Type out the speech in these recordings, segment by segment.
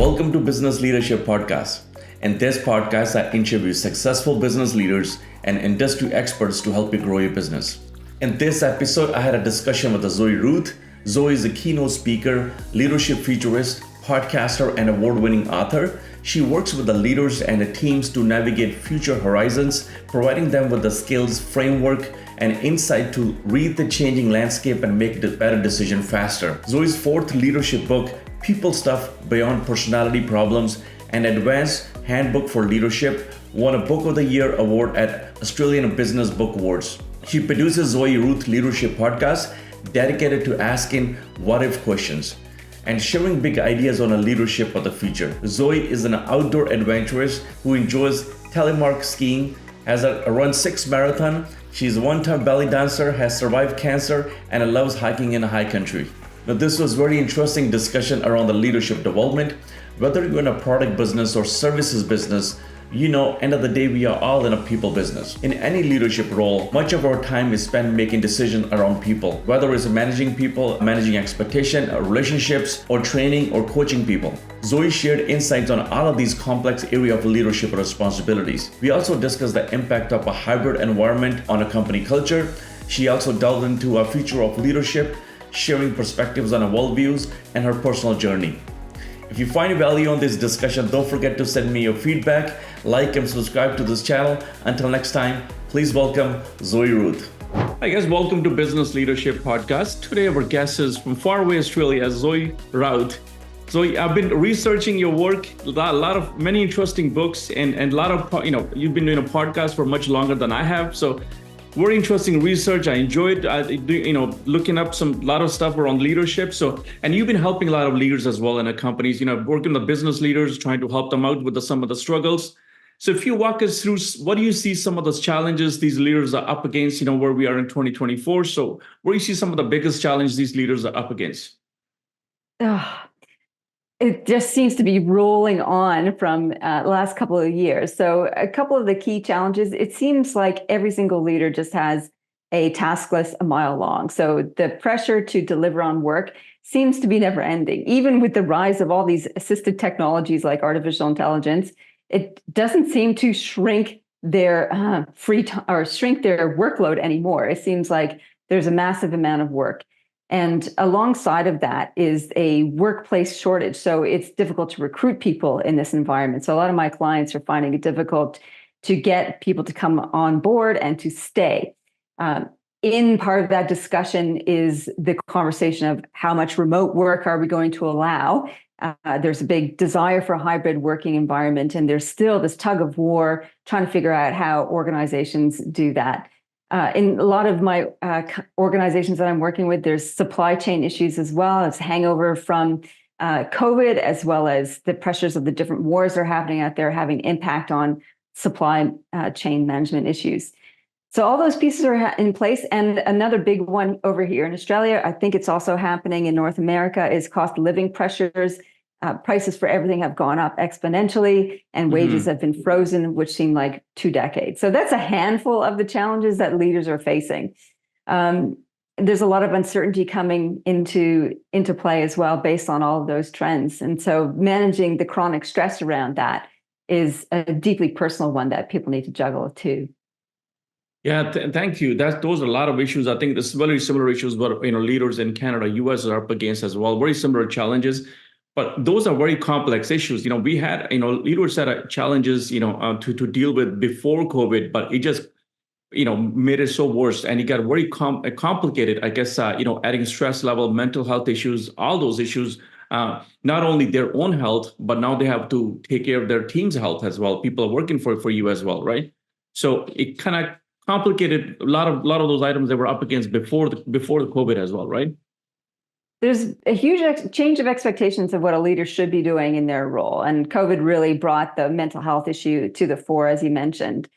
Welcome to Business Leadership Podcast. In this podcast, I interview successful business leaders and industry experts to help you grow your business. In this episode, I had a discussion with Zoe Routh. Zoe is a keynote speaker, leadership futurist, podcaster, and award-winning author. She works with the leaders and the teams to navigate future horizons, providing them with the skills, framework, and insight to read the changing landscape and make better decisions faster. Zoe's fourth leadership book, People Stuff Beyond Personality Problems, an Advanced Handbook for Leadership, won a Book of the Year award at Australian Business Book Awards. She produces Zoe Routh Leadership Podcast, dedicated to asking what-if questions and sharing big ideas on a leadership of the future. Zoe is an outdoor adventurist who enjoys telemark skiing, has run 6 marathons. She's a one-time belly dancer, has survived cancer, and loves hiking in the high country. Now, this was very interesting discussion around the leadership development. Whether you're in a product business or services business, end of the day, we are all in a people business. In any leadership role, much of our time is spent making decisions around people, whether it's managing people, managing expectation, relationships, or training or coaching people. Zoe shared insights on all of these complex areas of leadership responsibilities. We also discussed the impact of a hybrid environment on a company culture. She also delved into a future of leadership, sharing perspectives on her worldviews and her personal journey. If you find value on this discussion, don't forget to send me your feedback, like and subscribe to this channel. Until next time, please welcome Zoe Routh. Hi guys, welcome to Business Leadership Podcast. Today our guest is from faraway Australia, Zoe Routh. Zoe, I've been researching your work, many interesting books, and a lot of, you've been doing a podcast for much longer than I have. So very interesting research. I enjoyed, looking up a lot of stuff around leadership. And you've been helping a lot of leaders as well in the companies, working with business leaders, trying to help them out with some of the struggles. So if you walk us through, what do you see some of those challenges these leaders are up against, where we are in 2024? So where do you see some of the biggest challenges these leaders are up against? It just seems to be rolling on from the last couple of years. So a couple of the key challenges, it seems like every single leader just has a task list a mile long. So the pressure to deliver on work seems to be never ending. Even with the rise of all these assisted technologies like artificial intelligence, it doesn't seem to shrink their free time or shrink their workload anymore. It seems like there's a massive amount of work. And alongside of that is a workplace shortage. So it's difficult to recruit people in this environment. So a lot of my clients are finding it difficult to get people to come on board and to stay. In part of that discussion is the conversation of how much remote work are we going to allow? There's a big desire for a hybrid working environment, and there's still this tug of war trying to figure out how organizations do that. In a lot of my organizations that I'm working with, there's supply chain issues as well. It's hangover from COVID, as well as the pressures of the different wars that are happening out there having impact on supply chain management issues. So all those pieces are in place. And another big one over here in Australia, I think it's also happening in North America, is cost of living pressures. Prices for everything have gone up exponentially, and wages have been frozen, which seem like 2 decades. So that's a handful of the challenges that leaders are facing. There's a lot of uncertainty coming into play as well, based on all of those trends. And so managing the chronic stress around that is a deeply personal one that people need to juggle too. Yeah, thank you. Those are a lot of issues. I think there's very similar issues, but leaders in Canada, US are up against as well. Very similar challenges. But those are very complex issues. We had, leaders had challenges, to deal with before COVID, but it just, made it so worse. And it got very complicated, I guess, adding stress level, mental health issues, all those issues, not only their own health, but now they have to take care of their team's health as well. People are working for you as well, right? So it kind of complicated a lot of those items that were up against before the COVID as well, right? There's a huge change of expectations of what a leader should be doing in their role. And COVID really brought the mental health issue to the fore, as you mentioned.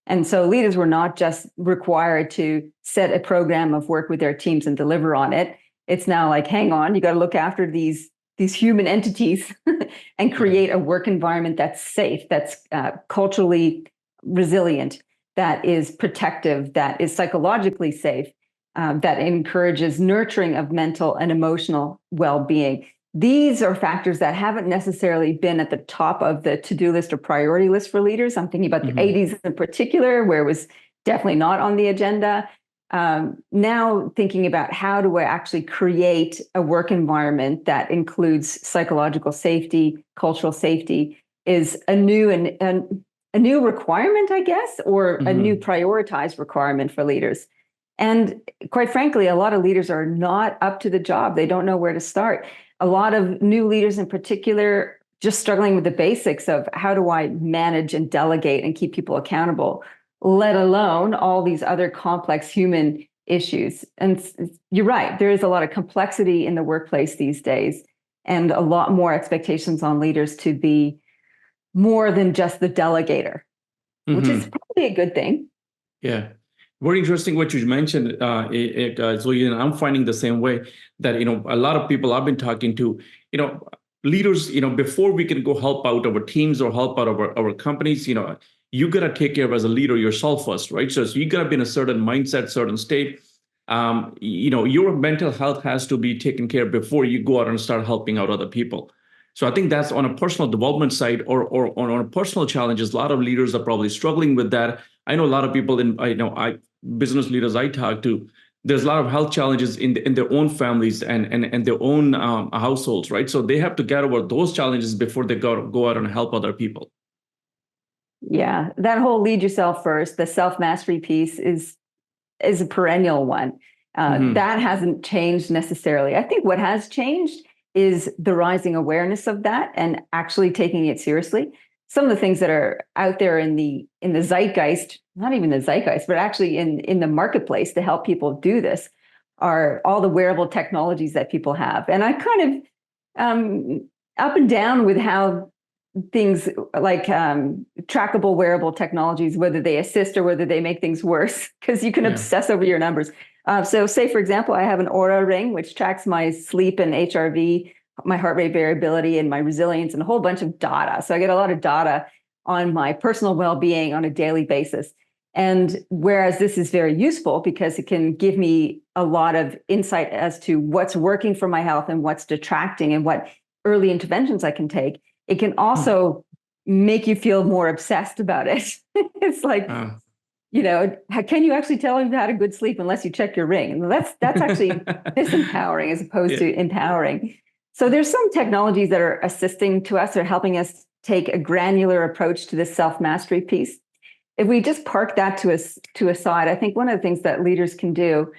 And so leaders were not just required to set a program of work with their teams and deliver on it. It's now like, hang on, you got to look after these human entities and create a work environment that's safe, that's culturally resilient, that is protective, that is psychologically safe, that encourages nurturing of mental and emotional well-being. these are factors that haven't necessarily been at the top of the to-do list or priority list for leaders. I'm thinking about the 80s in particular, where it was definitely not on the agenda. Now thinking about how do I actually create a work environment that includes psychological safety, cultural safety, is a new a new requirement, I guess, or a new prioritized requirement for leaders. And quite frankly, a lot of leaders are not up to the job. They don't know where to start. A lot of new leaders in particular just struggling with the basics of how do I manage and delegate and keep people accountable, let alone all these other complex human issues. And you're right, there is a lot of complexity in the workplace these days, and a lot more expectations on leaders to be more than just the delegator, which is probably a good thing. Yeah. Very interesting what you mentioned, Zoe, and I'm finding the same way that, a lot of people I've been talking to, leaders, before we can go help out our teams or help out our companies, you got to take care of as a leader yourself first, right? So you got to be in a certain mindset, certain state. Your mental health has to be taken care of before you go out and start helping out other people. So I think that's on a personal development side or on a personal challenges. A lot of leaders are probably struggling with that. I know a lot of people business leaders I talk to, there's a lot of health challenges in their own families and their own households, right? So they have to get over those challenges before they go out and help other people. Yeah, that whole lead yourself first, the self-mastery piece is a perennial one. That hasn't changed necessarily. I think what has changed is the rising awareness of that and actually taking it seriously. Some of the things that are out there in the zeitgeist, not even the zeitgeist, but actually in the marketplace to help people do this, are all the wearable technologies that people have. And I kind of up and down with how things like trackable wearable technologies, whether they assist or whether they make things worse, because you can obsess over your numbers. So say, for example, I have an Aura ring, which tracks my sleep and HRV, my heart rate variability and my resilience and a whole bunch of data. So I get a lot of data on my personal well-being on a daily basis. And whereas this is very useful because it can give me a lot of insight as to what's working for my health and what's detracting and what early interventions I can take, it can also make you feel more obsessed about it. It's like, can you actually tell you've had a good sleep unless you check your ring? And that's actually disempowering as opposed to empowering. So there's some technologies that are assisting to us or helping us take a granular approach to this self-mastery piece. If we just park that to a side, I think one of the things that leaders can do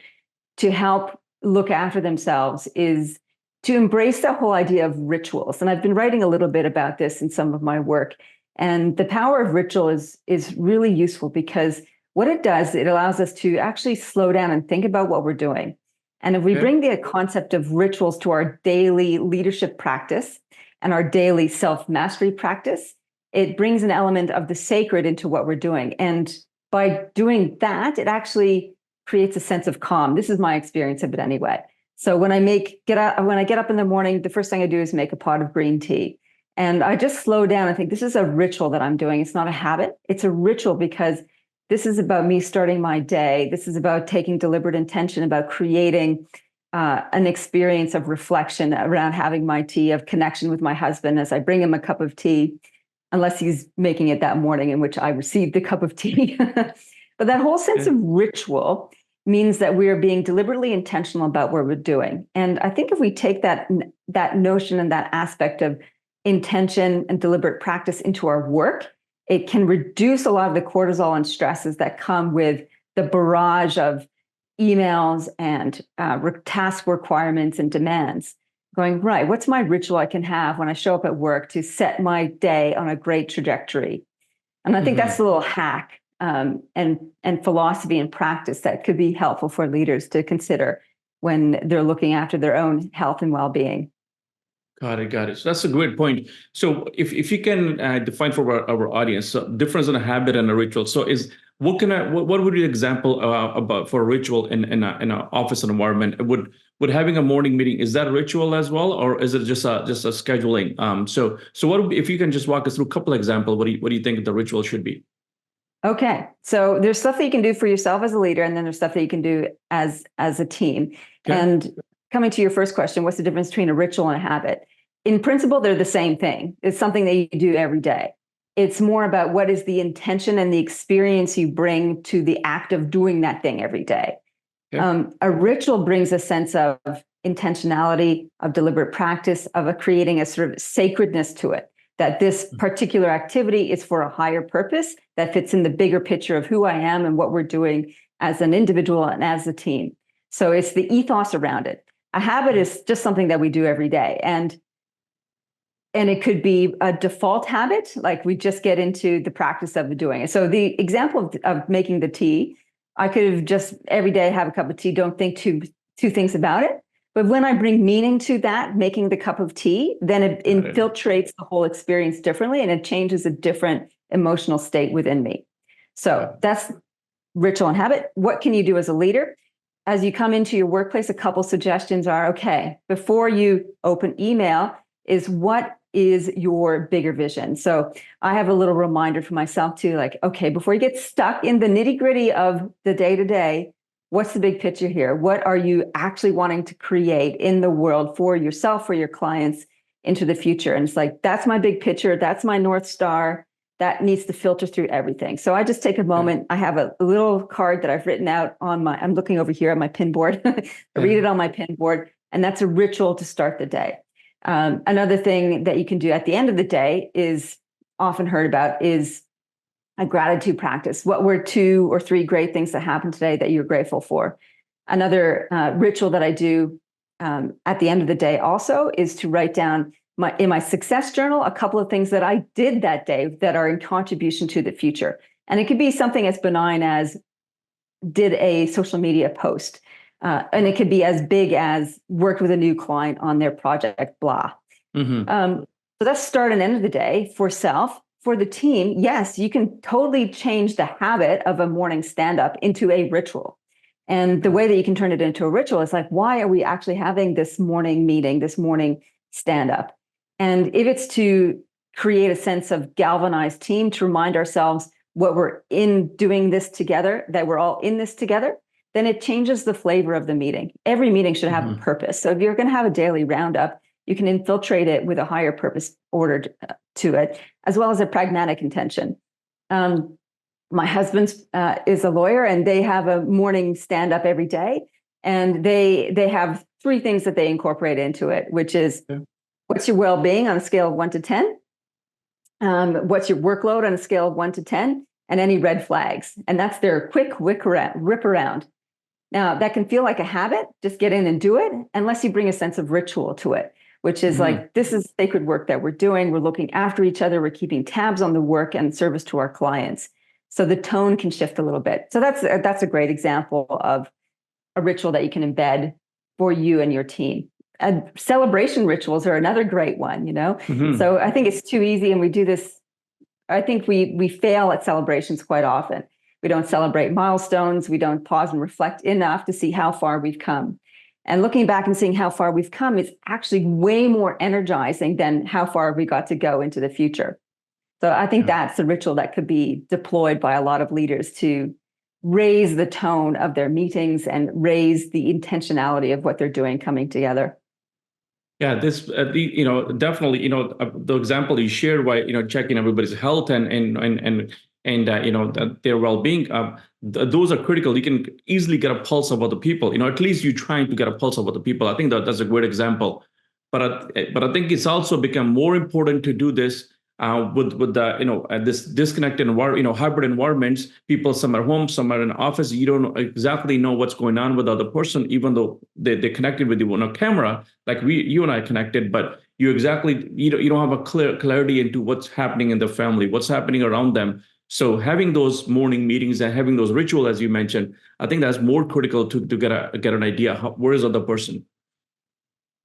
to help look after themselves is to embrace the whole idea of rituals. And I've been writing a little bit about this in some of my work. And the power of ritual is really useful because what it does, it allows us to actually slow down and think about what we're doing. And if we bring the concept of rituals to our daily leadership practice and our daily self-mastery practice, it brings an element of the sacred into what we're doing. And by doing that, it actually creates a sense of calm. This is my experience of it anyway. So when I get up in the morning, the first thing I do is make a pot of green tea. And I just slow down and think, this is a ritual that I'm doing. It's not a habit. It's a ritual because this is about me starting my day. This is about taking deliberate intention, about creating an experience of reflection around having my tea, of connection with my husband as I bring him a cup of tea, unless he's making it that morning in which I received the cup of tea. But that whole sense of ritual means that we are being deliberately intentional about what we're doing. And I think if we take that notion and that aspect of intention and deliberate practice into our work, it can reduce a lot of the cortisol and stresses that come with the barrage of emails and task requirements and demands. Going, right, what's my ritual I can have when I show up at work to set my day on a great trajectory? And I think that's a little hack and philosophy and practice that could be helpful for leaders to consider when they're looking after their own health and well-being. Got it. So that's a great point. So if you can define for our audience, so difference in a habit and a ritual. So what would be an example about for a ritual in an office environment? Would having a morning meeting, is that a ritual as well, or is it just a scheduling? So what if you can just walk us through a couple of examples? What do you think the ritual should be? Okay, so there's stuff that you can do for yourself as a leader, and then there's stuff that you can do as a team. Okay. And coming to your first question, what's the difference between a ritual and a habit? In principle, they're the same thing. It's something that you do every day. It's more about what is the intention and the experience you bring to the act of doing that thing every day. Okay. A ritual brings a sense of intentionality, of deliberate practice, of creating a sort of sacredness to it, that this particular activity is for a higher purpose that fits in the bigger picture of who I am and what we're doing as an individual and as a team. So it's the ethos around it. A habit is just something that we do every day. And it could be a default habit, like we just get into the practice of doing it. So the example of making the tea, I could have just every day have a cup of tea, don't think two things about it. But when I bring meaning to that, making the cup of tea, then it infiltrates the whole experience differently, and it changes a different emotional state within me. So that's ritual and habit. What can you do as a leader? As you come into your workplace, a couple suggestions are, okay, before you open email, is what is your bigger vision? So I have a little reminder for myself too, like, okay, before you get stuck in the nitty-gritty of the day-to-day, what's the big picture here? What are you actually wanting to create in the world for yourself, for your clients into the future? And it's like, that's my big picture. That's my North Star. That needs to filter through everything. So I just take a moment. I have a little card that I've written out on I'm looking over here on my pin board. I read it on my pin board, and that's a ritual to start the day. Another thing that you can do at the end of the day is often heard about is a gratitude practice. What were 2 or 3 great things that happened today that you're grateful for? Another ritual that I do at the end of the day also is to write down in my success journal a couple of things that I did that day that are in contribution to the future. And it could be something as benign as did a social media post. And it could be as big as worked with a new client on their project, blah. Mm-hmm. So that's start and end of the day for self. For the team, yes, you can totally change the habit of a morning stand-up into a ritual. And the way that you can turn it into a ritual is like, why are we actually having this morning meeting, this morning stand-up? And if it's to create a sense of galvanized team, to remind ourselves what we're in doing this together, that we're all in this together, then it changes the flavor of the meeting. Every meeting should have a purpose. So if you're going to have a daily roundup, you can infiltrate it with a higher purpose ordered to it, as well as a pragmatic intention. My husband is a lawyer, and they have a morning stand-up every day. And they have 3 things that they incorporate into it, which is what's your well-being on a scale of 1 to 10? What's your workload on a scale of 1 to 10? And any red flags. And that's their quick rip around. Now, that can feel like a habit, just get in and do it, unless you bring a sense of ritual to it, which is like, this is sacred work that we're doing. We're looking after each other. We're keeping tabs on the work and service to our clients. So the tone can shift a little bit. So that's a great example of a ritual that you can embed for you and your team. And celebration rituals are another great one, So I think it's too easy, and we do this. I think we fail at celebrations quite often. We don't celebrate milestones. We don't pause and reflect enough to see how far we've come. And looking back and seeing how far we've come is actually way more energizing than how far we got to go into the future. So I think that's a ritual that could be deployed by a lot of leaders to raise the tone of their meetings and raise the intentionality of what they're doing coming together. Yeah, this definitely the example you shared by checking everybody's health and their well-being. Those are critical. You can easily get a pulse of other people. At least you're trying to get a pulse of other people. I think that's a great example. But I think it's also become more important to do this with the this disconnected hybrid environments. People, some are home, some are in office. You don't exactly know what's going on with the other person, even though they connected with you on a camera, like you and I connected. But you don't have a clarity into what's happening in the family, what's happening around them. So having those morning meetings and having those rituals, as you mentioned, I think that's more critical to get an idea where is the other person.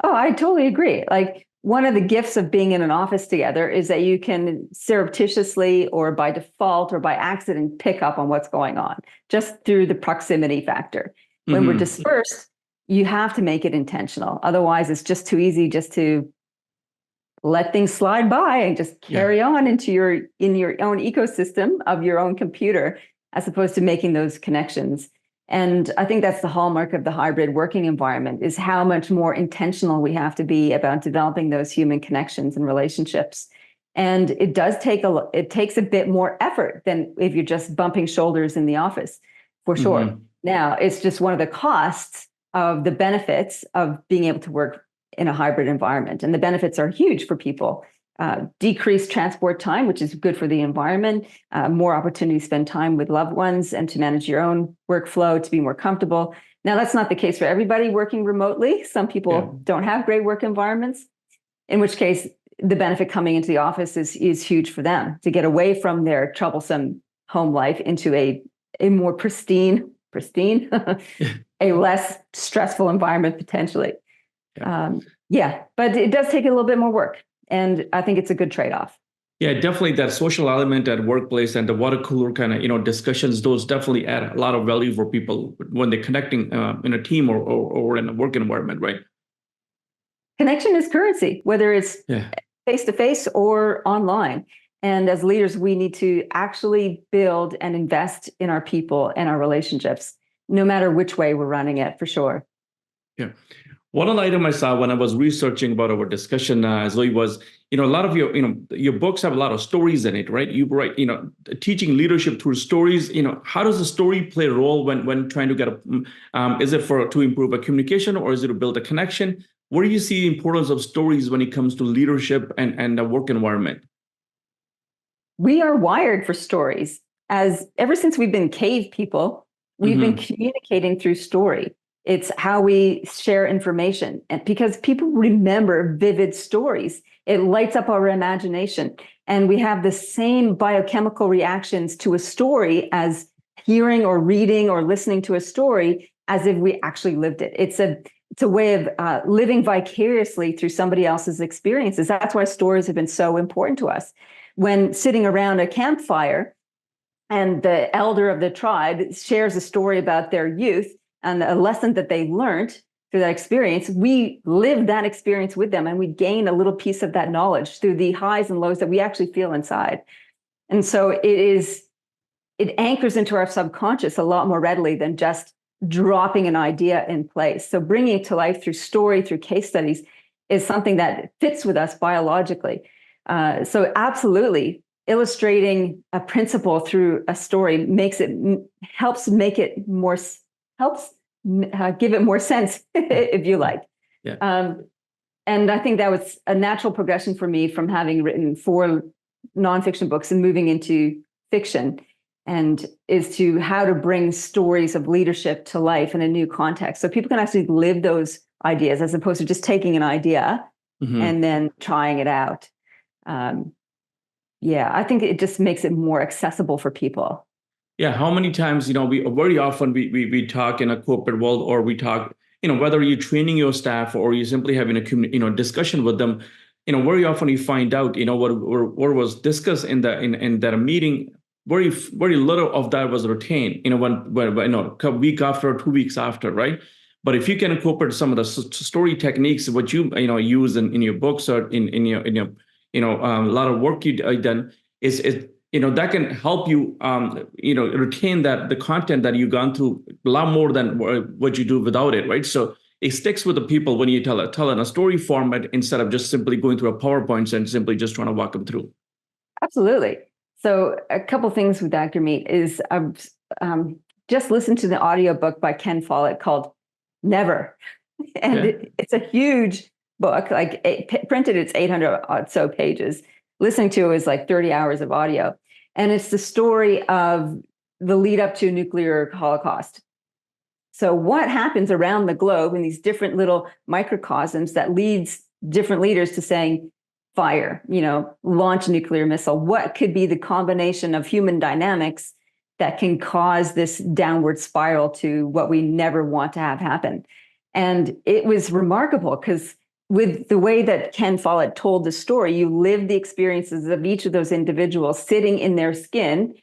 Oh, I totally agree. Like, one of the gifts of being in an office together is that you can surreptitiously or by default or by accident pick up on what's going on just through the proximity factor. When we're dispersed, you have to make it intentional. Otherwise, it's just too easy just to let things slide by and just carry on in your own ecosystem of your own computer, as opposed to making those connections. And I think that's the hallmark of the hybrid working environment, is how much more intentional we have to be about developing those human connections and relationships. And it takes a bit more effort than if you're just bumping shoulders in the office, for sure. Mm-hmm. Now, it's just one of the costs of the benefits of being able to work in a hybrid environment. And the benefits are huge for people. Decreased transport time, which is good for the environment, more opportunity to spend time with loved ones and to manage your own workflow, to be more comfortable. Now, that's not the case for everybody working remotely. Some people don't have great work environments, in which case the benefit coming into the office is huge for them, to get away from their troublesome home life into a more pristine, a less stressful environment potentially. But it does take a little bit more work. And I think it's a good trade-off. Yeah, definitely that social element at workplace and the water cooler kind of, discussions, those definitely add a lot of value for people when they're connecting in a team or in a work environment, right? Connection is currency, whether it's face-to-face or online. And as leaders, we need to actually build and invest in our people and our relationships, no matter which way we're running it, for sure. Yeah. One item I saw when I was researching about our discussion, Zoe, was, a lot of your books have a lot of stories in it, right? You write, teaching leadership through stories. How does the story play a role when trying to get is it to improve a communication, or is it to build a connection? Where do you see the importance of stories when it comes to leadership and the work environment? We are wired for stories. Ever since we've been cave people, we've been communicating through story. It's how we share information. And because people remember vivid stories, it lights up our imagination. And we have the same biochemical reactions to a story as hearing or reading or listening to a story as if we actually lived it. It's a way of living vicariously through somebody else's experiences. That's why stories have been so important to us. When sitting around a campfire and the elder of the tribe shares a story about their youth and a lesson that they learned through that experience, we live that experience with them, and we gain a little piece of that knowledge through the highs and lows that we actually feel inside. And so it anchors into our subconscious a lot more readily than just dropping an idea in place. So bringing it to life through story, through case studies, is something that fits with us biologically. So absolutely, illustrating a principle through a story helps give it more sense, if you like. Yeah. And I think that was a natural progression for me from having written 4 nonfiction books and moving into fiction, and is to how to bring stories of leadership to life in a new context. So people can actually live those ideas as opposed to just taking an idea and then trying it out. I think it just makes it more accessible for people. Yeah, how many times, we very often we talk in a corporate world, or we talk, whether you're training your staff or you're simply having a discussion with them, very often you find out, what was discussed in that meeting, very little of that was retained, when a week after or 2 weeks after, right? But if you can incorporate some of the story techniques, what you use in your books or in your a lot of work you've done, is that can help you, retain the content that you've gone through a lot more than what you do without it, right? So it sticks with the people when you tell in a story format instead of just simply going through a PowerPoint and simply just trying to walk them through. Absolutely. So a couple things with that, Gurmeet, is just listen to the audiobook by Ken Follett called Never. And it's a huge book, printed, it's 800 odd so pages. Listening to it is like 30 hours of audio. And it's the story of the lead up to nuclear holocaust. So what happens around the globe in these different little microcosms that leads different leaders to saying, fire, launch a nuclear missile? What could be the combination of human dynamics that can cause this downward spiral to what we never want to have happen? And it was remarkable because with the way that Ken Follett told the story, you live the experiences of each of those individuals sitting in their skin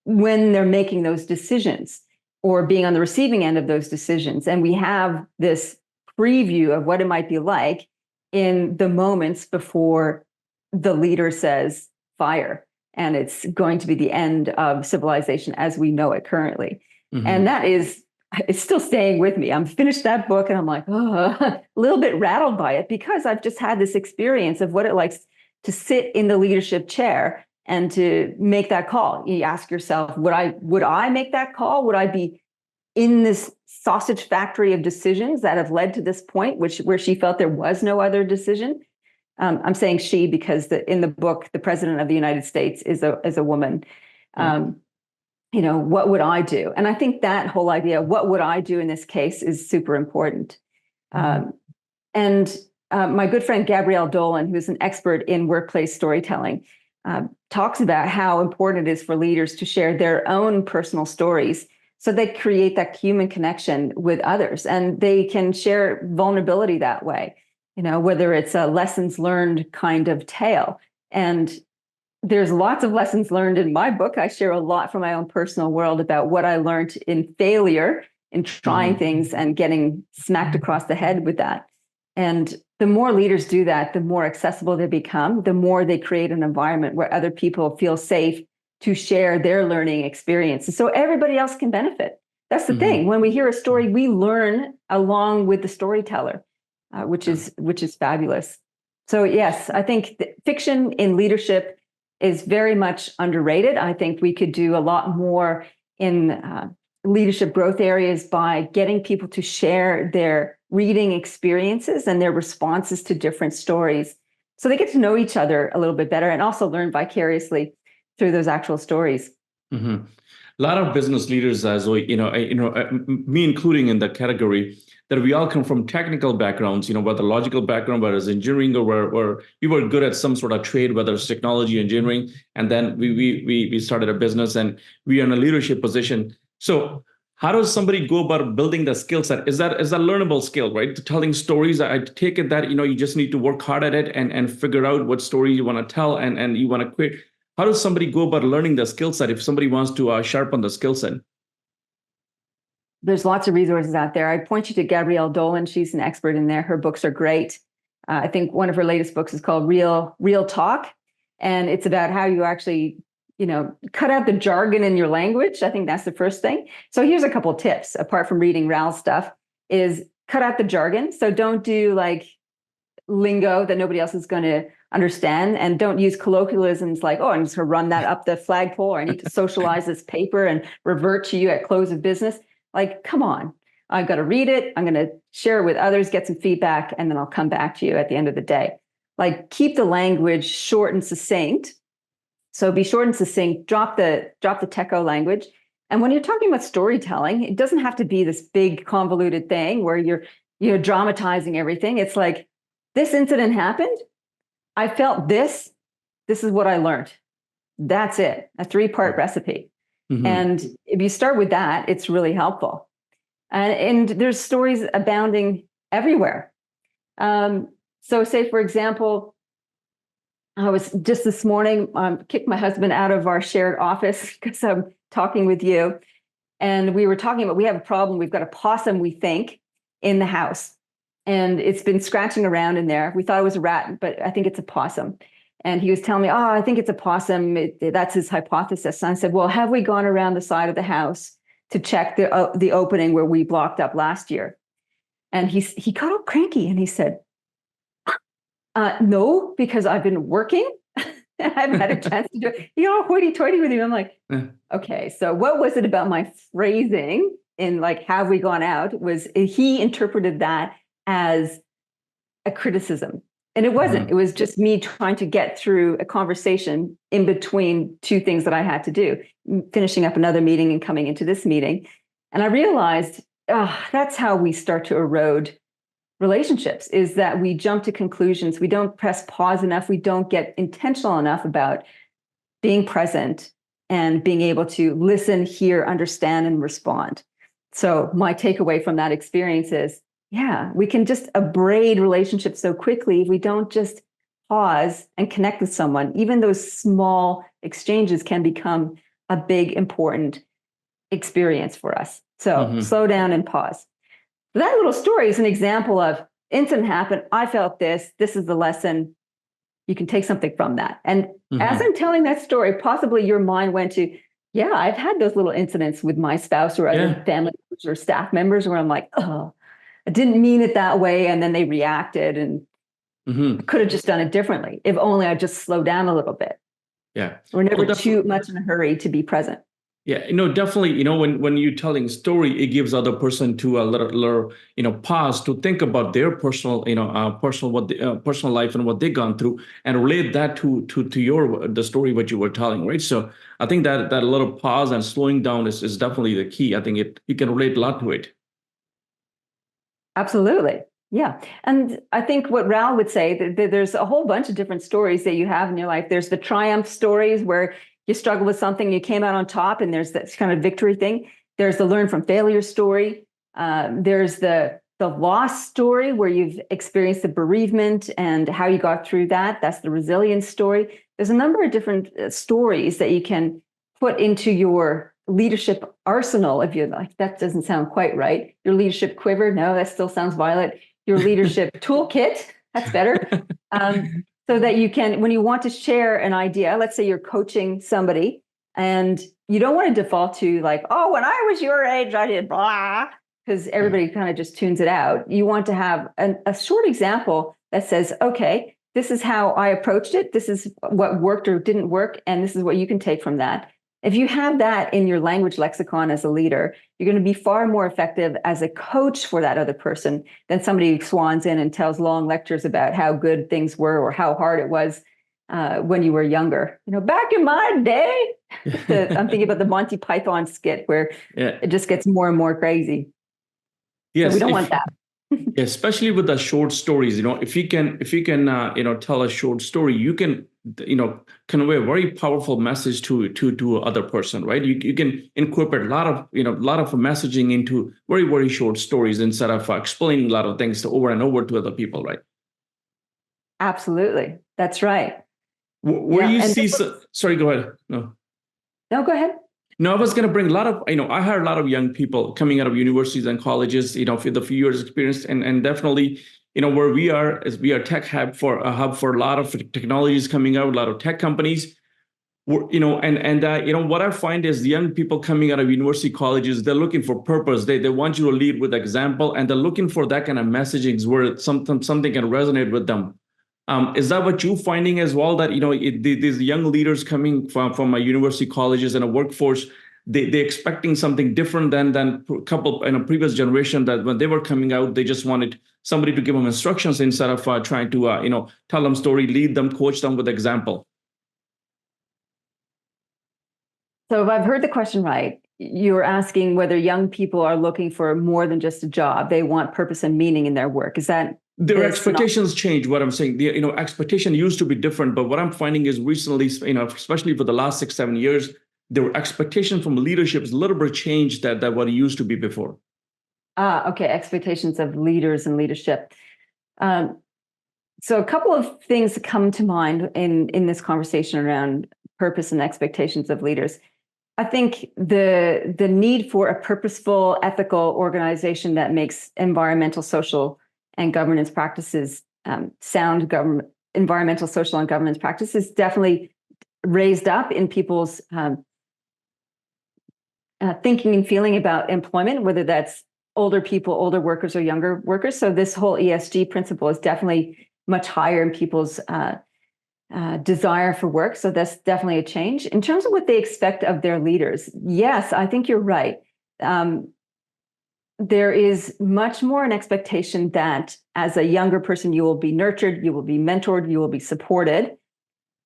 when they're making those decisions or being on the receiving end of those decisions. And we have this preview of what it might be like in the moments before the leader says fire. And it's going to be the end of civilization as we know it currently. And that is it's still staying with me. I'm finished that book and I'm like, oh, a little bit rattled by it because I've just had this experience of what it likes to sit in the leadership chair and to make that call. You ask yourself, would I make that call? Would I be in this sausage factory of decisions that have led to this point, where she felt there was no other decision? I'm saying she because in the book, the president of the United States is a woman. What would I do? And I think that whole idea, what would I do in this case, is super important. And my good friend Gabrielle Dolan, who's an expert in workplace storytelling, talks about how important it is for leaders to share their own personal stories so they create that human connection with others, and they can share vulnerability that way, whether it's a lessons learned kind of tale. And there's lots of lessons learned in my book. I share a lot from my own personal world about what I learned in failure, in trying things and getting smacked across the head with that. And the more leaders do that, the more accessible they become, the more they create an environment where other people feel safe to share their learning experiences so everybody else can benefit. That's the thing. When we hear a story, we learn along with the storyteller, which is fabulous. So yes, I think fiction in leadership is very much underrated. I think we could do a lot more in leadership growth areas by getting people to share their reading experiences and their responses to different stories, so they get to know each other a little bit better and also learn vicariously through those actual stories. A lot of business leaders, Zoe, me including in that category, that we all come from technical backgrounds, whether logical background, whether it's engineering, or where we were good at some sort of trade, whether it's technology, engineering, and then we started a business and we are in a leadership position. So how does somebody go about building the skill set? Is that learnable skill, right? Telling stories, I take it that, you just need to work hard at it and figure out what story you want to tell and you want to quit. How does somebody go about learning the skill set if somebody wants to sharpen the skill set? There's lots of resources out there. I point you to Gabrielle Dolan. She's an expert in there. Her books are great. I think one of her latest books is called Real Talk. And it's about how you actually, cut out the jargon in your language. I think that's the first thing. So here's a couple of tips, apart from reading Ral's stuff, is cut out the jargon. So don't do like lingo that nobody else is going to understand, and don't use colloquialisms like, oh, I'm just going to run that up the flagpole, or I need to socialize this paper and revert to you at close of business. Like, come on, I've got to read it. I'm going to share it with others, get some feedback, and then I'll come back to you at the end of the day. Like, keep the language short and succinct. So be short and succinct, drop the techo language. And when you're talking about storytelling, it doesn't have to be this big convoluted thing where you're dramatizing everything. It's like, this incident happened. I felt this. This is what I learned. That's it. A 3-part recipe. And if you start with that, it's really helpful. And there's stories abounding everywhere. So say, for example, I was just this morning, kicked my husband out of our shared office because I'm talking with you. And we were talking about, we have a problem. We've got a possum, we think, in the house. And it's been scratching around in there. We thought it was a rat, but I think it's a possum. And he was telling me, I think it's a possum. That's his hypothesis. And I said, well, have we gone around the side of the house to check the opening where we blocked up last year? And he got all cranky and he said, no, because I've been working. I haven't had a chance to do it. You know, hoity-toity with you. I'm like, okay, so what was it about my phrasing in like, have we gone out? Was he interpreted that as a criticism. And it wasn't. It was just me trying to get through a conversation in between two things that I had to do, finishing up another meeting and coming into this meeting. And I realized that's how we start to erode relationships, is that we jump to conclusions. We don't press pause enough. We don't get intentional enough about being present and being able to listen, hear, understand, and respond. So my takeaway from that experience is, we can just abrade relationships so quickly if we don't just pause and connect with someone. Even those small exchanges can become a big, important experience for us. So slow down and pause. That little story is an example of incident happened. I felt this. This is the lesson. You can take something from that. And as I'm telling that story, possibly your mind went to, Yeah, I've had those little incidents with my spouse or other Yeah. family members or staff members where I'm like, oh, I didn't mean it that way. And then they reacted and I Hmm. could have just done it differently. If only I just slow down a little bit. Yeah. We're Well, never too definitely. much in a hurry to be present. Yeah, definitely, when you're telling story, it gives other person to a little, pause to think about their personal, personal life and what they gone through, and relate that to your the story what you were telling, right? So I think that little pause and slowing down is definitely the key. I think you can relate a lot to it. Absolutely. Yeah. And I think what Ral would say, that there's a whole bunch of different stories that you have in your life. There's the triumph stories where you struggle with something, you came out on top, and there's this kind of victory thing. There's the learn from failure story. There's the loss story where you've experienced the bereavement and how you got through that. That's the resilience story. There's a number of different stories that you can put into your leadership arsenal, if you like. That doesn't sound quite right. Your leadership quiver, no, that still sounds violent. Your leadership toolkit, that's better. So that you can, when you want to share an idea, let's say you're coaching somebody and you don't want to default to like, oh, when I was your age, I did blah, because everybody kind of just tunes it out. You want to have a short example that says, okay, this is how I approached it. This is what worked or didn't work. And this is what you can take from that. If you have that in your language lexicon as a leader, you're going to be far more effective as a coach for that other person than somebody who swans in and tells long lectures about how good things were or how hard it was when you were younger. Back in my day, I'm thinking about the Monty Python skit where Yeah. it just gets more and more crazy. Yes. So we don't want that. Especially with the short stories, if you can tell a short story, you can convey a very powerful message to other person, right? You can incorporate a lot of messaging into very, very short stories instead of explaining a lot of things over and over to other people, right? Absolutely. That's right. Where Yeah. you And see sorry, go ahead. no, go ahead. No, I was going to bring a lot of, I hired a lot of young people coming out of universities and colleges, with a few years experience, and definitely, where we are is we are tech hub for a lot of technologies coming out, a lot of tech companies. What I find is the young people coming out of university colleges, they're looking for purpose. They want you to lead with example, and they're looking for that kind of messaging where something can resonate with them. Is that what you're finding as well? That these young leaders coming from a university colleges and a workforce, they're expecting something different than a couple in a previous generation, that when they were coming out, they just wanted somebody to give them instructions instead of trying to tell them story, lead them, coach them with example. So if I've heard the question right, you're asking whether young people are looking for more than just a job. They want purpose and meaning in their work. Is that Their the expectations change. What I'm saying, the expectation used to be different, but what I'm finding is recently, especially for the last 6-7 years, their expectation from leadership is a little bit changed that what it used to be before. okay, expectations of leaders and leadership. So a couple of things come to mind in this conversation around purpose and expectations of leaders. I think the need for a purposeful, ethical organization that makes environmental, social, and governance practices sound environmental, social, and governance practices definitely raised up in people's thinking and feeling about employment, whether that's older people, older workers, or younger workers. So this whole ESG principle is definitely much higher in people's desire for work. So that's definitely a change. In terms of what they expect of their leaders, yes, I think you're right. There is much more an expectation that as a younger person, you will be nurtured, you will be mentored, you will be supported.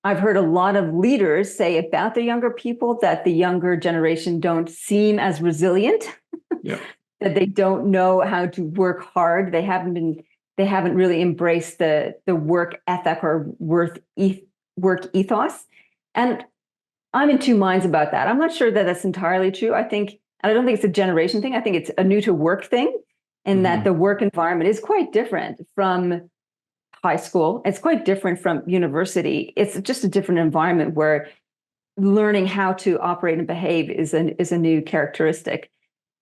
I've heard a lot of leaders say about the younger people that the younger generation don't seem as resilient, Yeah. that they don't know how to work hard. They haven't really embraced the work ethic or work ethos. And I'm in two minds about that. I'm not sure that that's entirely true. I don't think it's a generation thing. I think it's a new to work thing, and that the work environment is quite different from high school. It's quite different from university. It's just a different environment where learning how to operate and behave is a new characteristic.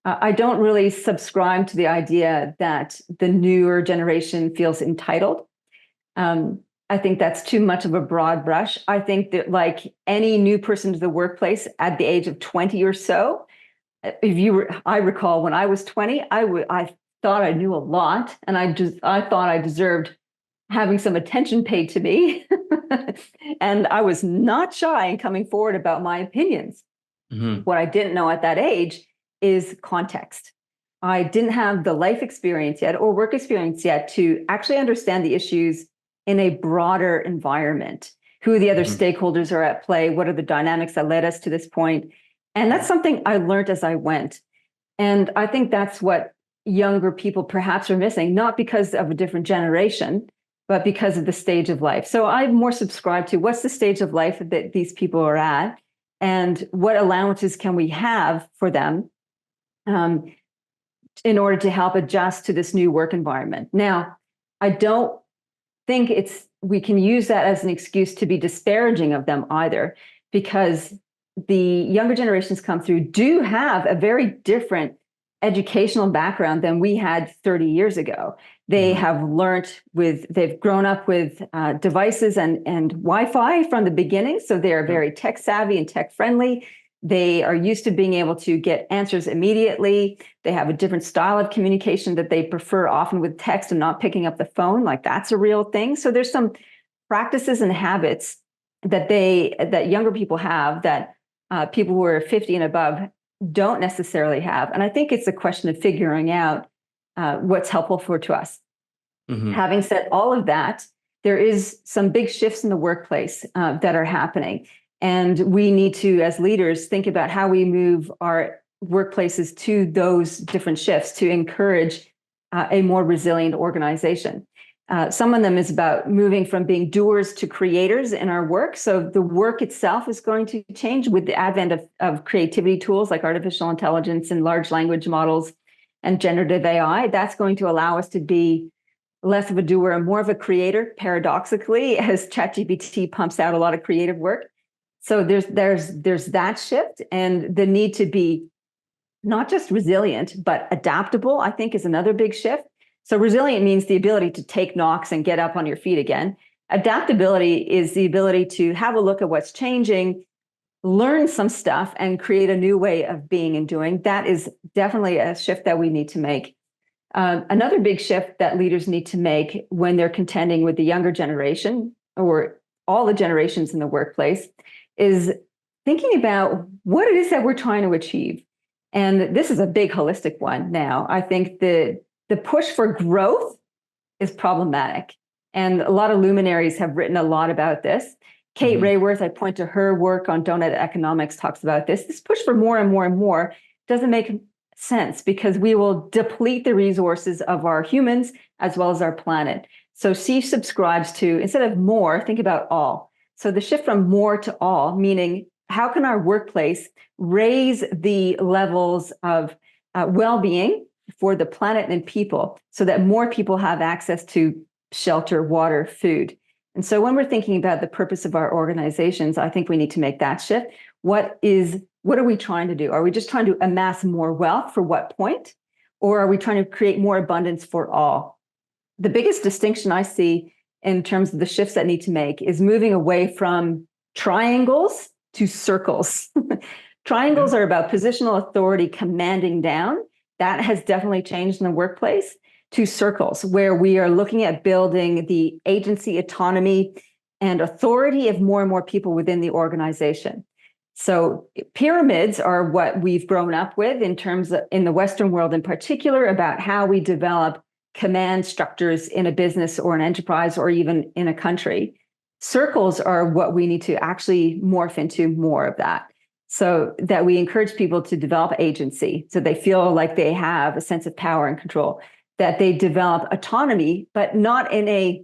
I don't really subscribe to the idea that the newer generation feels entitled. I think that's too much of a broad brush. I think that like any new person to the workplace at the age of 20 or so, I recall when I was 20, I thought I knew a lot, and I thought I deserved having some attention paid to me. And I was not shy in coming forward about my opinions. Mm-hmm. What I didn't know at that age is context. I didn't have the life experience yet or work experience yet to actually understand the issues in a broader environment. Who the other stakeholders are at play? What are the dynamics that led us to this point? And that's something I learned as I went. And I think that's what younger people perhaps are missing, not because of a different generation, but because of the stage of life. So I more subscribe to what's the stage of life that these people are at, and what allowances can we have for them in order to help adjust to this new work environment. Now, I don't think we can use that as an excuse to be disparaging of them either, because the younger generations come through do have a very different educational background than we had 30 years ago. They have they've grown up with devices and Wi-Fi from the beginning. So they are very tech savvy and tech friendly. They are used to being able to get answers immediately. They have a different style of communication that they prefer, often with text and not picking up the phone. Like that's a real thing. So there's some practices and habits that younger people have that people who are 50 and above don't necessarily have. And I think it's a question of figuring out what's helpful to us. Having said all of that, there is some big shifts in the workplace that are happening. And we need to, as leaders, think about how we move our workplaces to those different shifts to encourage a more resilient organization. Some of them is about moving from being doers to creators in our work. So the work itself is going to change with the advent of creativity tools like artificial intelligence and large language models and generative AI. That's going to allow us to be less of a doer and more of a creator, paradoxically, as ChatGPT pumps out a lot of creative work. So there's that shift, and the need to be not just resilient, but adaptable, I think, is another big shift. So resilient means the ability to take knocks and get up on your feet again. Adaptability is the ability to have a look at what's changing, learn some stuff, and create a new way of being and doing. That is definitely a shift that we need to make. Another big shift that leaders need to make when they're contending with the younger generation or all the generations in the workplace is thinking about what it is that we're trying to achieve. And this is a big holistic one now. I think the push for growth is problematic. And a lot of luminaries have written a lot about this. Kate Raworth, I point to her work on Donut Economics, talks about this. This push for more and more and more doesn't make sense because we will deplete the resources of our humans as well as our planet. So she subscribes to, instead of more, think about all. So the shift from more to all, meaning how can our workplace raise the levels of well-being for the planet and people so that more people have access to shelter, water, food. And so when we're thinking about the purpose of our organizations, I think we need to make that shift. What are we trying to do? Are we just trying to amass more wealth for what point? Or are we trying to create more abundance for all? The biggest distinction I see in terms of the shifts that need to make is moving away from triangles to circles. Triangles are about positional authority commanding down. That has definitely changed in the workplace. To circles, where we are looking at building the agency, autonomy, and authority of more and more people within the organization. So pyramids are what we've grown up with in terms of, in the Western world in particular, about how we develop command structures in a business or an enterprise or even in a country. Circles are what we need to actually morph into more of that, so that we encourage people to develop agency, so they feel like they have a sense of power and control, that they develop autonomy, but not in a,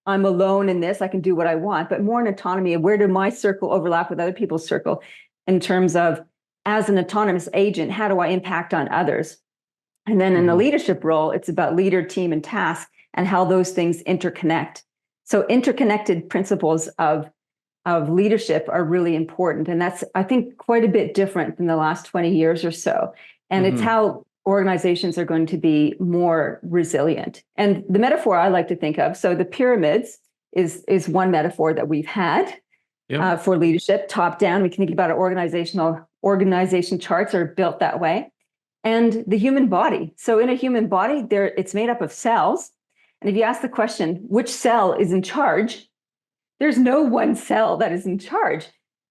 I'm alone in this, I can do what I want, but more an autonomy of where do my circle overlap with other people's circle in terms of, as an autonomous agent, how do I impact on others? And then in the leadership role, it's about leader, team, and task and how those things interconnect. So interconnected principles of leadership are really important. And that's, I think, quite a bit different than the last 20 years or so. And it's how organizations are going to be more resilient. And the metaphor I like to think of, so the pyramids is one metaphor that we've had for leadership. Top down, we can think about our organization charts are built that way. And the human body. So in a human body, it's made up of cells. And if you ask the question, which cell is in charge? There's no one cell that is in charge.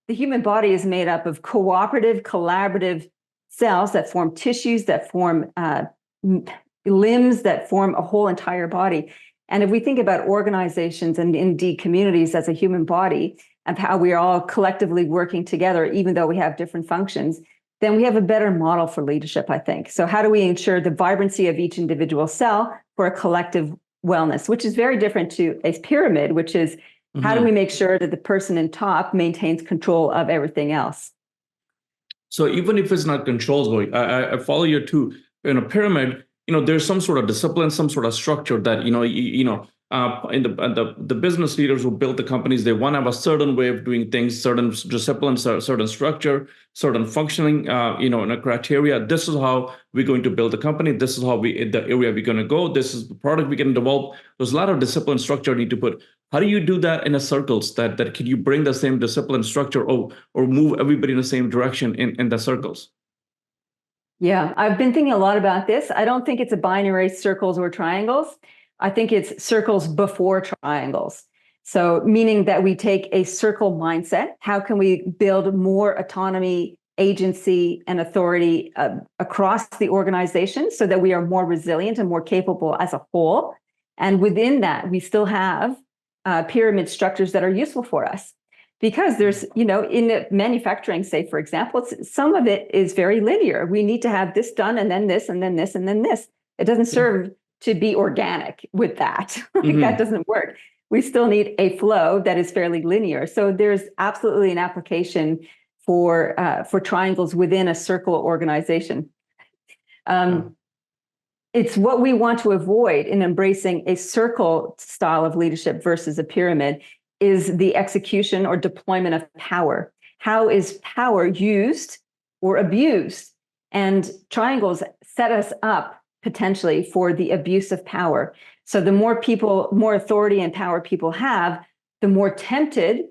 The human body is made up of cooperative, collaborative cells that form tissues, that form limbs, that form a whole entire body. And if we think about organizations and indeed communities as a human body, of how we are all collectively working together, even though we have different functions, then we have a better model for leadership, I think. So how do we ensure the vibrancy of each individual cell for a collective wellness, which is very different to a pyramid, which is how do we make sure that the person in top maintains control of everything else? So even if it's not controls, I follow you too. In a pyramid, there's some sort of discipline, some sort of structure that, in the business leaders who built the companies, they want to have a certain way of doing things, certain discipline, certain structure, certain functioning, in a criteria. This is how we're going to build the company. This is how the area we're going to go. This is the product we can develop. There's a lot of discipline structure need to put. How do you do that in a circles? That can you bring the same discipline structure or move everybody in the same direction in the circles? Yeah, I've been thinking a lot about this. I don't think it's a binary circles or triangles. I think it's circles before triangles. So meaning that we take a circle mindset. How can we build more autonomy, agency, and authority across the organization so that we are more resilient and more capable as a whole? And within that, we still have pyramid structures that are useful for us. Because there's, in manufacturing, say, for example, some of it is very linear. We need to have this done and then this and then this and then this. It doesn't serve to be organic with that. That doesn't work. We still need a flow that is fairly linear. So there's absolutely an application for triangles within a circle organization. It's what we want to avoid in embracing a circle style of leadership versus a pyramid is the execution or deployment of power. How is power used or abused? And triangles set us up potentially for the abuse of power. So the more authority and power people have, the more tempted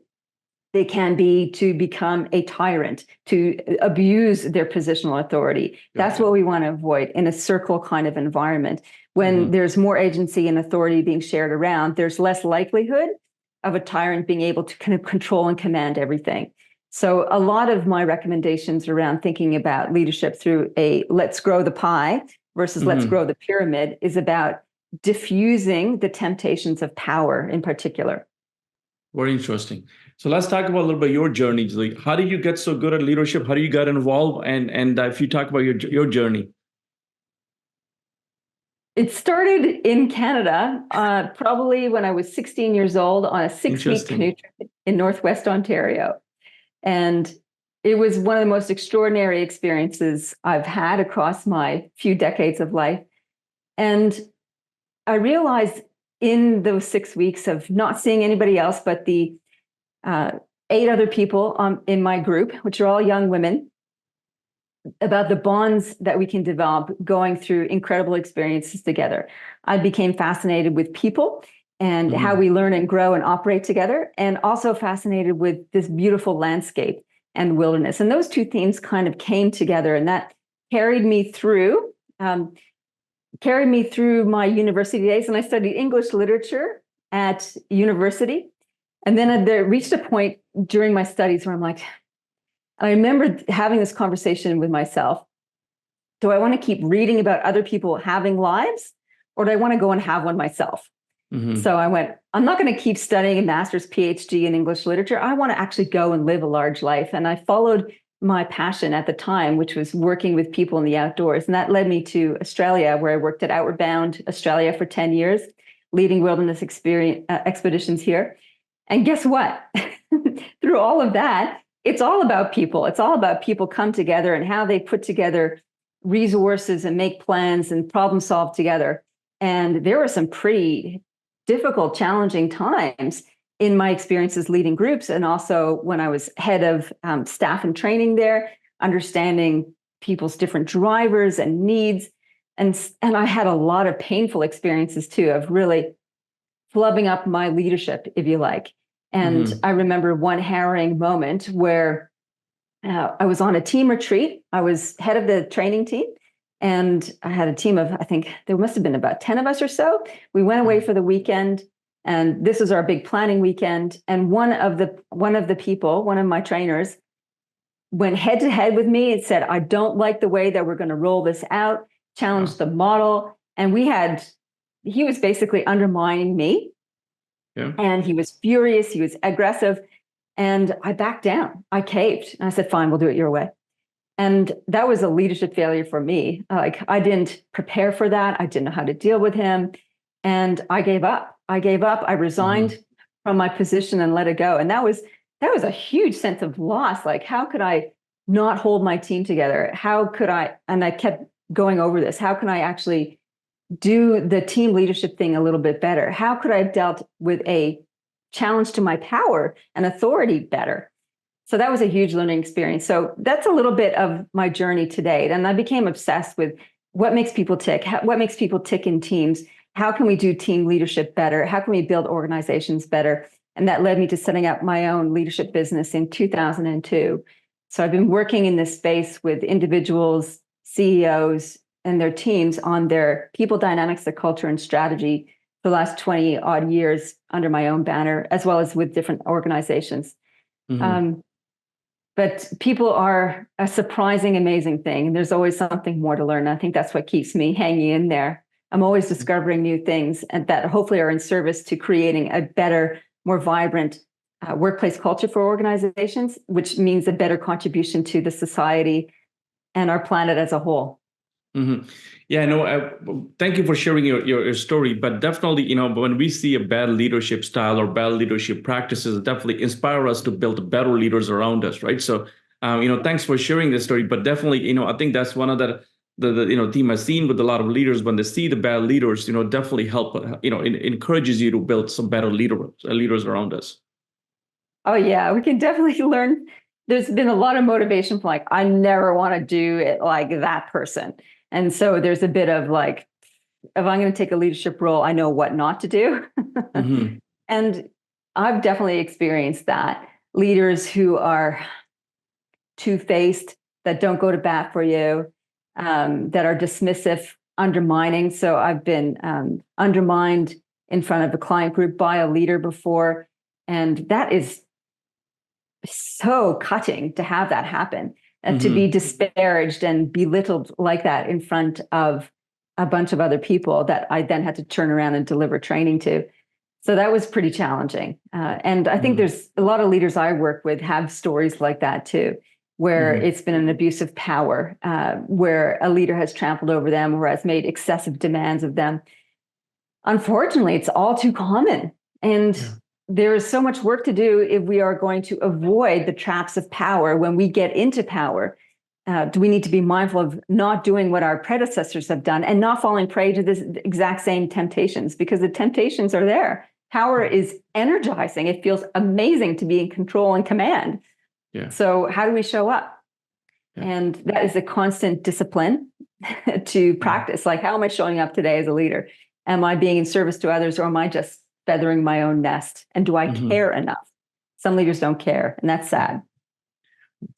they can be to become a tyrant, to abuse their positional authority. That's what we want to avoid in a circle kind of environment. When there's more agency and authority being shared around, there's less likelihood of a tyrant being able to kind of control and command everything. So a lot of my recommendations around thinking about leadership through a let's grow the pie versus let's grow the pyramid is about diffusing the temptations of power in particular. Very interesting. So let's talk about a little bit your journey, Zoe. How did you get so good at leadership? How do you get involved? And if you talk about your journey. It started in Canada, probably when I was 16 years old on a 6-week canoe trip in Northwest Ontario. And it was one of the most extraordinary experiences I've had across my few decades of life. And I realized in those 6 weeks of not seeing anybody else but the 8 other people in my group, which are all young women, about the bonds that we can develop going through incredible experiences together. I became fascinated with people and how we learn and grow and operate together, and also fascinated with this beautiful landscape and wilderness. And those two themes kind of came together, and that carried me through my university days. And I studied English literature at university. And then I reached a point during my studies where I'm like, I remember having this conversation with myself. Do I want to keep reading about other people having lives, or do I want to go and have one myself? So I went, I'm not going to keep studying a master's PhD in English literature. I want to actually go and live a large life. And I followed my passion at the time, which was working with people in the outdoors. And that led me to Australia, where I worked at Outward Bound Australia for 10 years, leading wilderness expeditions here. And guess what? Through all of that, it's all about people. It's all about people come together and how they put together resources and make plans and problem solve together. And there were some pretty difficult, challenging times in my experiences leading groups. And also when I was head of staff and training there, understanding people's different drivers and needs. And I had a lot of painful experiences too, of really flubbing up my leadership, if you like. And I remember one harrowing moment where I was on a team retreat. I was head of the training team, and I had a team of, I think there must have been about 10 of us or so. We went away for the weekend, and this was our big planning weekend. And one of the people, one of my trainers, went head to head with me and said, I don't like the way that we're going to roll this out, challenged the model. And he was basically undermining me. Yeah. And he was furious, he was aggressive. And I backed down. I caved. And I said, fine, we'll do it your way. And that was a leadership failure for me. Like, I didn't prepare for that. I didn't know how to deal with him. And I gave up. I resigned from my position and let it go. And that was a huge sense of loss. Like, how could I not hold my team together? How could I, and I kept going over this, how can I actually do the team leadership thing a little bit better? How could I have dealt with a challenge to my power and authority better? So that was a huge learning experience. So that's a little bit of my journey to date. And I became obsessed with what makes people tick, what makes people tick in teams. How can we do team leadership better? How can we build organizations better? And that led me to setting up my own leadership business in 2002. So I've been working in this space with individuals, CEOs, and their teams on their people dynamics, their culture and strategy for the last 20 odd years under my own banner, as well as with different organizations. But people are a surprising, amazing thing. And there's always something more to learn. I think that's what keeps me hanging in there. I'm always discovering new things, and that hopefully are in service to creating a better, more vibrant workplace culture for organizations, which means a better contribution to the society and our planet as a whole. Yeah, no, thank you for sharing your story. But definitely, when we see a bad leadership style or bad leadership practices, it definitely inspire us to build better leaders around us, right? So, thanks for sharing this story. But definitely, I think that's one of the theme I've seen with a lot of leaders. When they see the bad leaders, definitely help, encourages you to build some better leaders around us. Oh yeah, we can definitely learn. There's been a lot of motivation from like, I never want to do it like that person. And so there's a bit of like, if I'm going to take a leadership role, I know what not to do. And I've definitely experienced that. Leaders who are two-faced, that don't go to bat for you, that are dismissive, undermining. So I've been undermined in front of a client group by a leader before. And that is so cutting to have that happen. And to be disparaged and belittled like that in front of a bunch of other people that I then had to turn around and deliver training to. So that was pretty challenging. And I think there's a lot of leaders I work with have stories like that too, where it's been an abuse of power, where a leader has trampled over them or has made excessive demands of them. Unfortunately, it's all too common. And there is so much work to do if we are going to avoid the traps of power when we get into power. Do we need to be mindful of not doing what our predecessors have done and not falling prey to this exact same temptations, because the temptations are there. Power is energizing. It feels amazing to be in control and command. So how do we show up? And that is a constant discipline to practice. Like, how am I showing up today as a leader? Am I being in service to others, or am I just feathering my own nest? And do I care enough? Some leaders don't care, and that's sad.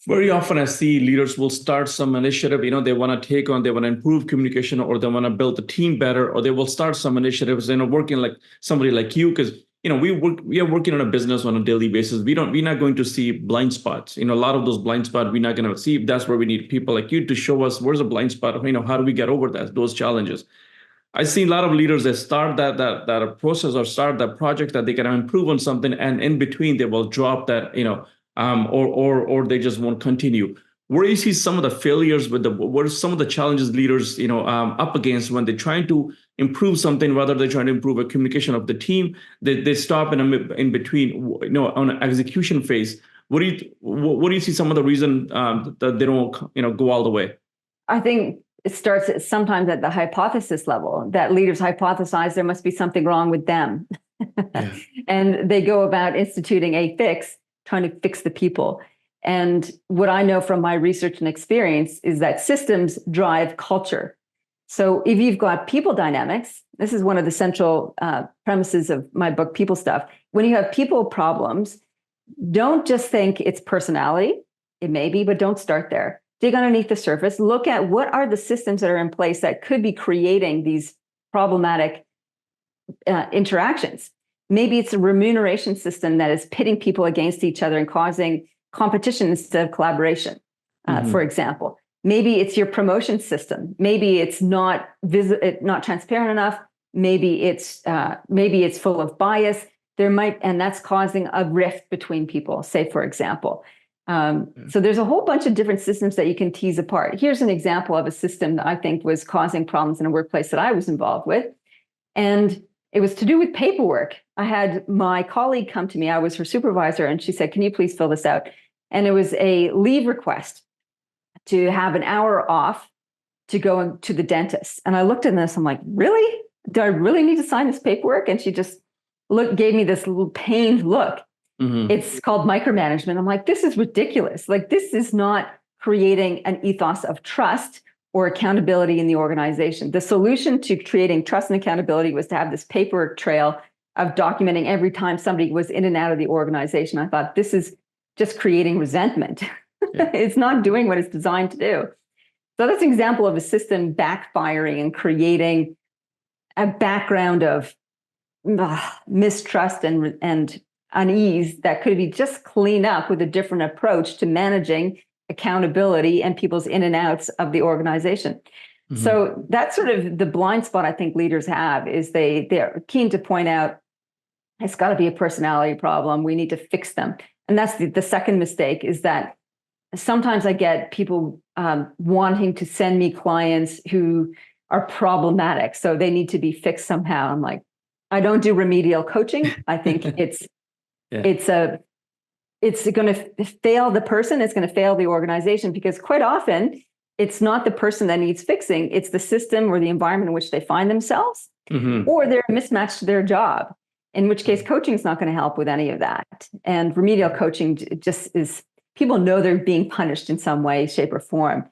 Very often I see leaders will start some initiative, they want to improve communication, or they want to build the team better, or they will start some initiatives, working like somebody like you, because, we are working on a business on a daily basis. We're not going to see blind spots. A lot of those blind spots we're not going to see. That's where we need people like you to show us where's a blind spot, how do we get over those challenges? I see a lot of leaders that start that process or start that project that they can improve on something, and in between they will drop that, or they just won't continue. Where you see some of the failures what are some of the challenges leaders, up against when they're trying to improve something, whether they're trying to improve a communication of the team, they stop in between, on an execution phase. What do you see some of the reason that they don't, go all the way? I think it starts sometimes at the hypothesis level, that leaders hypothesize there must be something wrong with them. And they go about instituting a fix, trying to fix the people. And what I know from my research and experience is that systems drive culture. So if you've got people dynamics, this is one of the central premises of my book, People Stuff. When you have people problems, don't just think it's personality. It may be, but don't start there. Dig underneath the surface. Look at what are the systems that are in place that could be creating these problematic interactions. Maybe it's a remuneration system that is pitting people against each other and causing competition instead of collaboration, for example. Maybe it's your promotion system. Maybe it's not transparent enough. Maybe it's full of bias. And that's causing a rift between people, say, for example. So there's a whole bunch of different systems that you can tease apart. Here's an example of a system that I think was causing problems in a workplace that I was involved with. And it was to do with paperwork. I had my colleague come to me. I was her supervisor, and she said, "Can you please fill this out?" And it was a leave request to have an hour off to go to the dentist. And I looked at this, I'm like, really? Do I really need to sign this paperwork? And she just gave me this little pained look. It's called micromanagement. I'm like, this is ridiculous. Like, this is not creating an ethos of trust or accountability in the organization. The solution to creating trust and accountability was to have this paperwork trail of documenting every time somebody was in and out of the organization. I thought, this is just creating resentment. Yeah. It's not doing what it's designed to do. So that's an example of a system backfiring and creating a background of mistrust and unease that could be just cleaned up with a different approach to managing accountability and people's in and outs of the organization. So that's sort of the blind spot I think leaders have, is they're keen to point out it's got to be a personality problem. We need to fix them. And that's the second mistake, is that sometimes I get people wanting to send me clients who are problematic, so they need to be fixed somehow. I'm like, I don't do remedial coaching. I think it's going to fail the person. It's going to fail the organization, because quite often it's not the person that needs fixing. It's the system or the environment in which they find themselves, or they're mismatched to their job, in which case coaching is not going to help with any of that. And remedial coaching just is, people know they're being punished in some way, shape, or form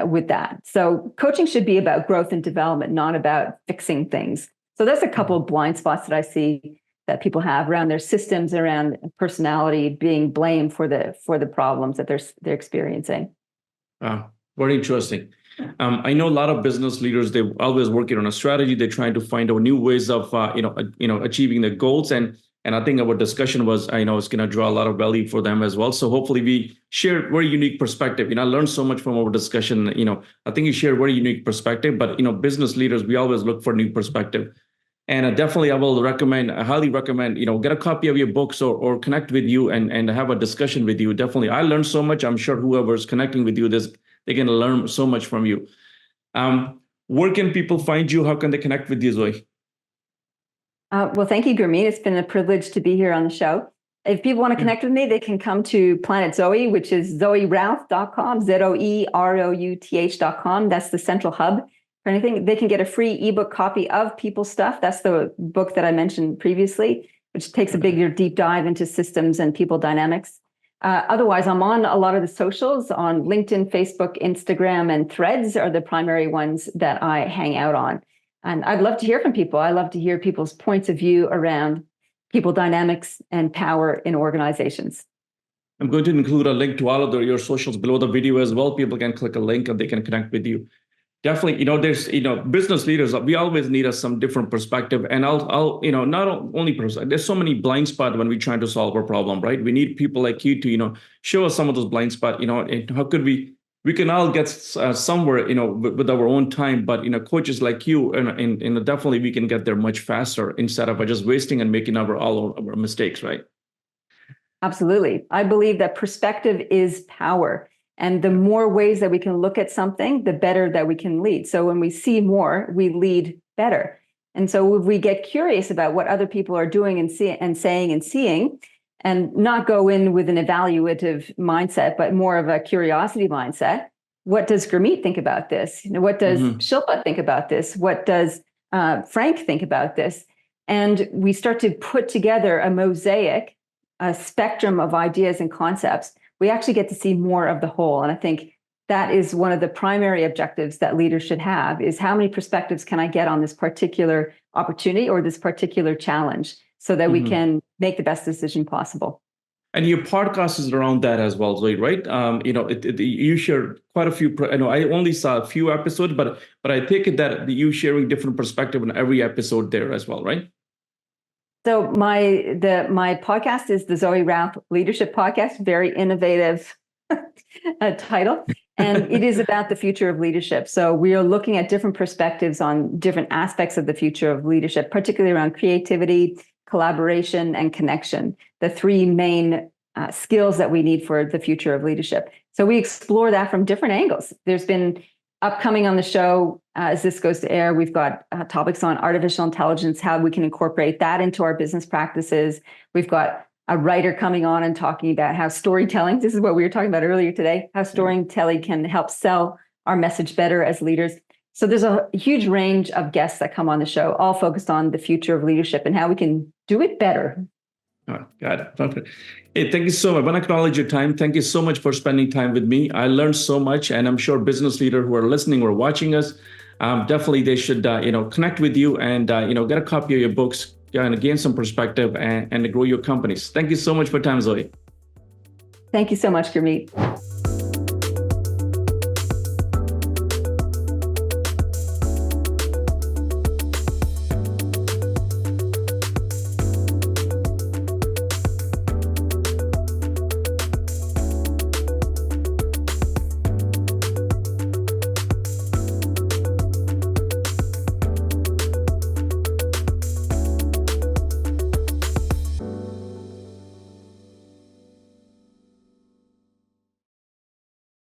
with that. So coaching should be about growth and development, not about fixing things. So there's a couple of blind spots that I see that people have around their systems, around personality being blamed for the problems that they're experiencing. Very interesting. I know a lot of business leaders, they're always working on a strategy. They're trying to find out new ways of achieving their goals. And I think our discussion was, I know it's going to draw a lot of value for them as well. So hopefully we share very unique perspective. I learned so much from our discussion. I think you share very unique perspective, but business leaders, we always look for new perspective. And definitely I highly recommend, get a copy of your books or connect with you and have a discussion with you. Definitely. I learned so much. I'm sure whoever's connecting with you, they're going to learn so much from you. Where can people find you? How can they connect with you, Zoe? Well, thank you, Gurmeet. It's been a privilege to be here on the show. If people want to connect with me, they can come to Planet Zoe, which is zoerouth.com, ZOEROUTH.com. That's the central hub for anything. They can get a free ebook copy of People Stuff. That's the book that I mentioned previously, which takes a bigger deep dive into systems and people dynamics. Otherwise, I'm on a lot of the socials on LinkedIn, Facebook, Instagram, and Threads are the primary ones that I hang out on. And I'd love to hear from people. I love to hear people's points of view around people dynamics and power in organizations. I'm going to include a link to all of your socials below the video as well. People can click a link and they can connect with you. Definitely, there's, business leaders, we always need some different perspective. And I'll not only, there's so many blind spots when we're trying to solve a problem, right? We need people like you to, show us some of those blind spots, and how could we can all get somewhere, with our own time, but, coaches like you, and definitely we can get there much faster instead of just wasting and making all our mistakes, right? Absolutely. I believe that perspective is power. And the more ways that we can look at something, the better that we can lead. So when we see more, we lead better. And so if we get curious about what other people are doing and saying and seeing, and not go in with an evaluative mindset, but more of a curiosity mindset. What does Gurmeet think about this? What does Shilpa think about this? What does Frank think about this? And we start to put together a mosaic, a spectrum of ideas and concepts. We actually get to see more of the whole. And I think that is one of the primary objectives that leaders should have, is how many perspectives can I get on this particular opportunity or this particular challenge so that we can make the best decision possible. And your podcast is around that as well, Zoe, right? You share quite a few. I know I only saw a few episodes, but I take it that you sharing different perspective on every episode there as well, right? So my podcast is the Zoe Routh Leadership Podcast. Very innovative title, and it is about the future of leadership. So we are looking at different perspectives on different aspects of the future of leadership, particularly around creativity, collaboration, and connection, the three main skills that we need for the future of leadership. So we explore that from different angles. There's been upcoming on the show, as this goes to air, we've got topics on artificial intelligence, how we can incorporate that into our business practices. We've got a writer coming on and talking about how storytelling, this is what we were talking about earlier today, how storytelling can help sell our message better as leaders. So there's a huge range of guests that come on the show, all focused on the future of leadership and how we can do it better. Oh, got it. Perfect. Hey, thank you so much. I want to acknowledge your time. Thank you so much for spending time with me. I learned so much, and I'm sure business leaders who are listening or watching us, definitely they should connect with you and get a copy of your books and gain some perspective and grow your companies. Thank you so much for your time, Zoe. Thank you so much, Gurmeet.